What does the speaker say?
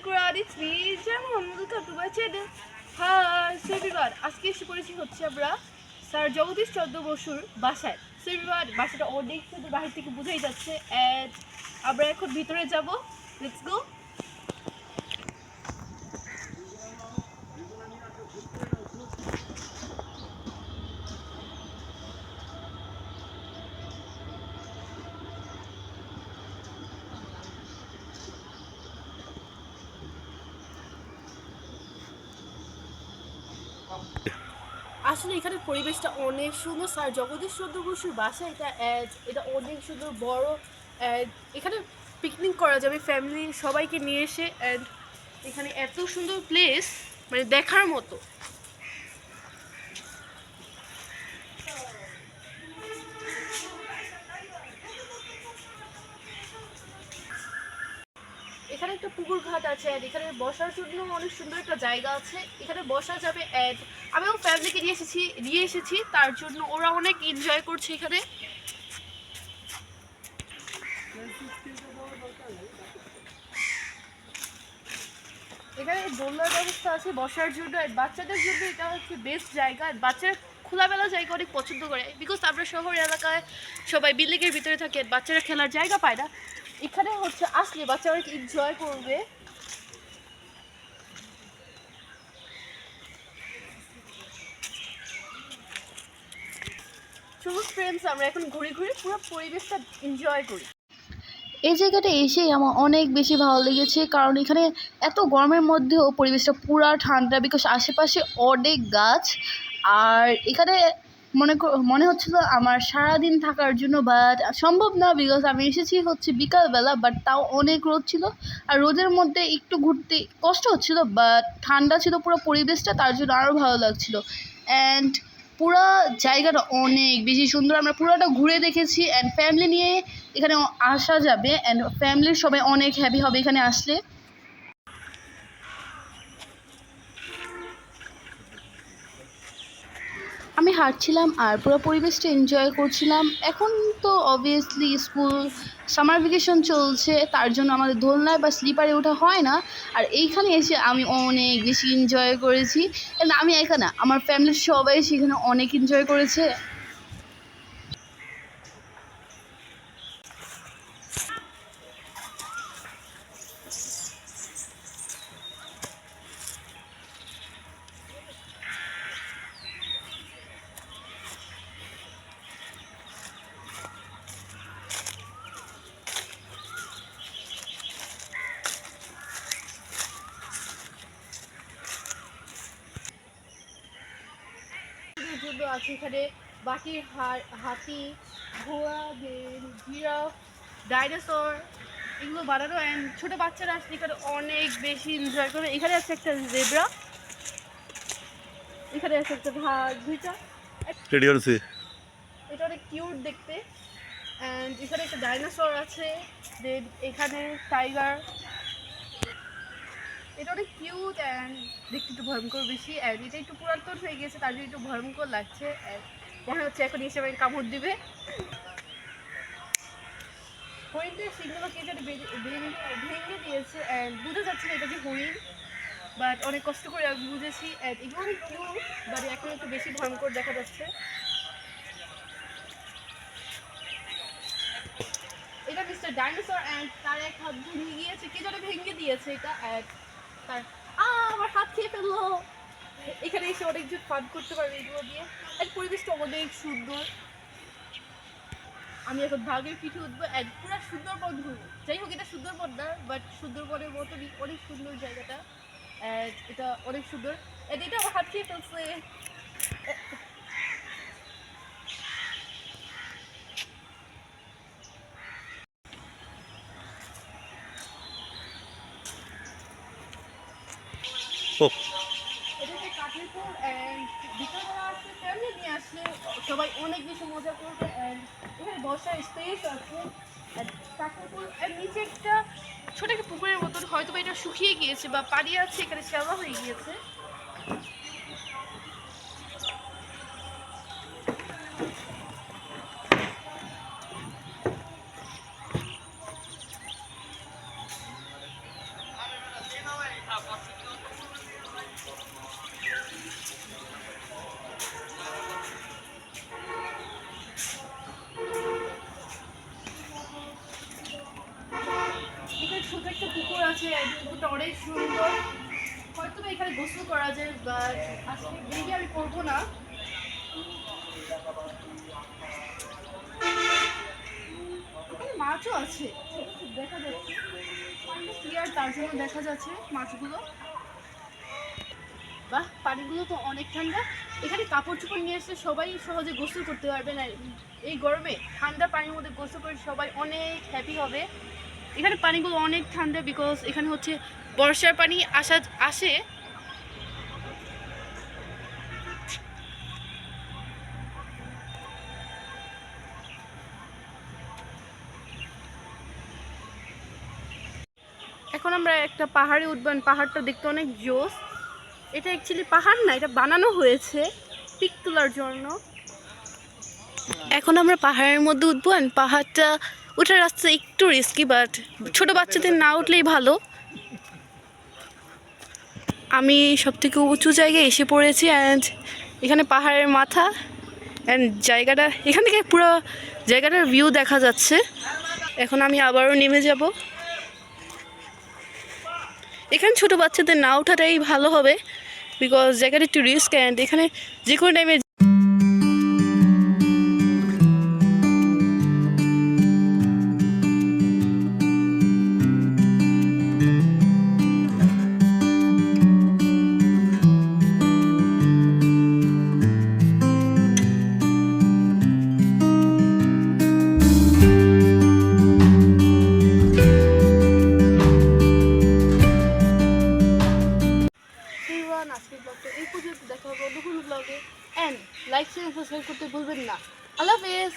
crowd, it's me, Jamon. Welcome to my channel. Hi, so everyone, আজকে এসে পড়েছি হচ্ছে আমরা স্যার জগদীশ চন্দ্র বসুর বাসায়। So everyone, বাসাটা অনেক সুন্দর, বাহির থেকে বোঝাই যাচ্ছে। And আমরা এখন ভিতরে যাব। Let's go. আসলে এখানে পরিবেশটা অনেক সুন্দর। স্যার জগদীশ চন্দ্র বসুর বাসা এটা অনেক সুন্দর বড়। এখানে পিকনিক করা যাবে ফ্যামিলি সবাইকে নিয়ে এসে। অ্যান্ড এখানে এত সুন্দর প্লেস, মানে দেখার মতো। এখানে একটা পুকুর ঘাট আছে, অ্যান্ড এখানে বসার জন্য অনেক সুন্দর একটা জায়গা আছে, এখানে বসা যাবে। অ্যান্ড আমিও ফ্যামিলিকে নিয়ে এসেছি, তার জন্য ওরা অনেক এনজয় করছে এখানে। এখানে দোলনার ব্যবস্থা আছে বসার জন্য, আর বাচ্চাদের জন্য এটা হচ্ছে বেস্ট জায়গা। বাচ্চারা খোলামেলা জায়গা অনেক পছন্দ করে, বিকজ আমরা শহর এলাকায় সবাই বিল্ডিংয়ের ভিতরে থাকে, বাচ্চারা খেলার জায়গা পায় না। এখানে হচ্ছে আসলে বাচ্চারা অনেক এনজয় করবে। চলো ফ্রেন্ডস, আমরা এখন ঘুরে ঘুরে পুরো পরিবেশটা এনজয় করি। এই জায়গাটা এসেই আমার অনেক বেশি ভালো লেগেছে, কারণ এখানে এত গরমের মধ্যেও পরিবেশটা পুরা ঠান্ডা, বিকজ আশেপাশে অনেক গাছ। আর এখানে মনে হচ্ছিল আমার সারাদিন থাকার জন্য, বাট সম্ভব না, বিকজ আমি এসেছি হচ্ছে বিকালবেলা, বাট তাও অনেক রোদ ছিল। আর রোদের মধ্যে একটু ঘুরতে কষ্ট হচ্ছিল, বাট ঠান্ডা ছিল পুরো পরিবেশটা, তার জন্য আরও ভালো লাগছিল। অ্যান্ড পুরো জায়গাটা অনেক বেশি সুন্দর, আমরা পুরোটা ঘুরে দেখেছি। অ্যান্ড ফ্যামিলি নিয়ে এখানে আসা যাবে, অ্যান্ড ফ্যামিলির সবাই অনেক হ্যাপি হবে এখানে আসলে। আমি হাঁটছিলাম আর পুরো পরিবেশটা এনজয় করছিলাম। এখন তো অবভিয়াসলি স্কুল সামার ভ্যাকেশন চলছে, তার জন্য আমাদের দোলনায় বা স্লিপারে ওঠা হয় না। আর এইখানে এসে আমি অনেক বেশি এনজয় করেছি। আমি একা না, আমার ফ্যামিলির সবাই সেখানে অনেক এনজয় করেছে। জন্য আছে এখানে বাকি হাতি, ঘোড়া, জিরাফ, ডাইনোসর, এগুলো বানানো। অ্যান্ড ছোটো বাচ্চারা আসলে এখানে অনেক বেশি এনজয় করে। এখানে আছে একটা জেব্রা, এখানে আছে একটা দুইটা, এটা অনেক কিউট দেখতে। অ্যান্ড এখানে একটা ডাইনোসর আছে, দেন এখানে টাইগার, এটা অনেক কিউট অ্যান্ড দেখতে একটু ভয়ঙ্কর বেশি। অ্যান্ড এটা একটু পুরাতন হয়ে গেছে, তার জন্য একটু ভয়ঙ্কর লাগছে। মনে হচ্ছে এখন এসে আমাকে কামড় দিবে। হরিণটার সিংগুলো কে যেন ভেঙে দিয়েছে, অ্যান্ড বুঝে যাচ্ছে না এটা যে হরিণ, বাট অনেক কষ্ট করে আমি বুঝেছি। অ্যান্ড এগুলো অনেক কিউট, বাট এখন একটু বেশি ভয়ঙ্কর দেখা যাচ্ছে। এটা মিস্টার ডাইনোসর, অ্যান্ড তার এক হাত ভেঙে গিয়েছে, কে যেন ভেঙে দিয়েছে এটা। অ্যান্ড তার আমার হাত খেয়ে ফেললো। এখানে এসে অনেকজন ফান করতে পারবে এগুলো দিয়ে। এক পরিবেশটা অনেক সুন্দর। আমি এখন ভাগের পিঠে উঠবো, এক পুরো সুন্দরবন ঘুরবো। যাই হোক, এটা সুন্দরবন না, বাট সুন্দরবনের মতনই অনেক সুন্দর জায়গাটা। এটা অনেক সুন্দর। এটা আমার হাত খেয়ে ফেলছে। এটা হচ্ছে কাঠের পোল, অ্যান্ড বিকালবেলা আসলে ফ্যামিলি নিয়ে আসলে সবাই অনেক বেশি মজা করবে। অ্যান্ড এখানে বসার স্পেস আছে। কাঠের পোল, অ্যান্ড নিচে একটা ছোট একটা পুকুরের মতন, হয়তো বা এটা শুকিয়ে গিয়েছে বা পানি আছে, এখানে শ্যাওলা হয়ে গিয়েছে। এখানে ছোট একটা পুকুর আছে, পুকুরটা অনেক সুন্দর। হয়তো বা এখানে গোসল করা যায়, বাট আজকে বেরিয়ে আমি করবো না। এখানে মাছও আছে, দেখা যাচ্ছে পানিটা ক্লিয়ার, তার জন্য দেখা যাচ্ছে মাছগুলো। বাহ, পানিগুলো তো অনেক ঠান্ডা। এখানে কাপড় চোপড় নিয়ে এসে সবাই সহজে গোসল করতে পারবে না। এই গরমে ঠান্ডা পানির মধ্যে গোসল করে সবাই অনেক হ্যাপি হবে। এখানে পানিগুলো অনেক ঠান্ডা, বিকজ এখানে হচ্ছে বর্ষার পানি আসে। এখন আমরা একটা পাহাড়ে উঠবেন। পাহাড়টা দেখতে অনেক জোস। এটা অ্যাকচুয়ালি পাহাড় না, এটা বানানো হয়েছে পিক তোলার জন্য। এখন আমরা পাহাড়ের মধ্যে উঠবো। পাহাড়টা ওঠার রাস্তা একটু রিস্কি, বাট ছোট বাচ্চাদের না উঠলেই ভালো। আমি সব থেকে উঁচু জায়গায় এসে পড়েছি, অ্যান্ড এখানে পাহাড়ের মাথা, অ্যান্ড জায়গাটা এখান থেকে পুরো জায়গাটার ভিউ দেখা যাচ্ছে। এখন আমি আবারও নেমে যাব। এখানে ছোট বাচ্চাদের না ওঠাটাই ভালো হবে, বিকজ জায়গাটা একটু রিস্ক, অ্যান্ড এখানে যে কোনো টাইমে আজকের ব্লগটা এই পর্যন্ত। দেখা হবে অন্য কোনো ব্লগে, অ্যান্ড লাইক শেয়ার সাবস্ক্রাইব করতে ভুলবেন না। আল্লাহ হাফেজ।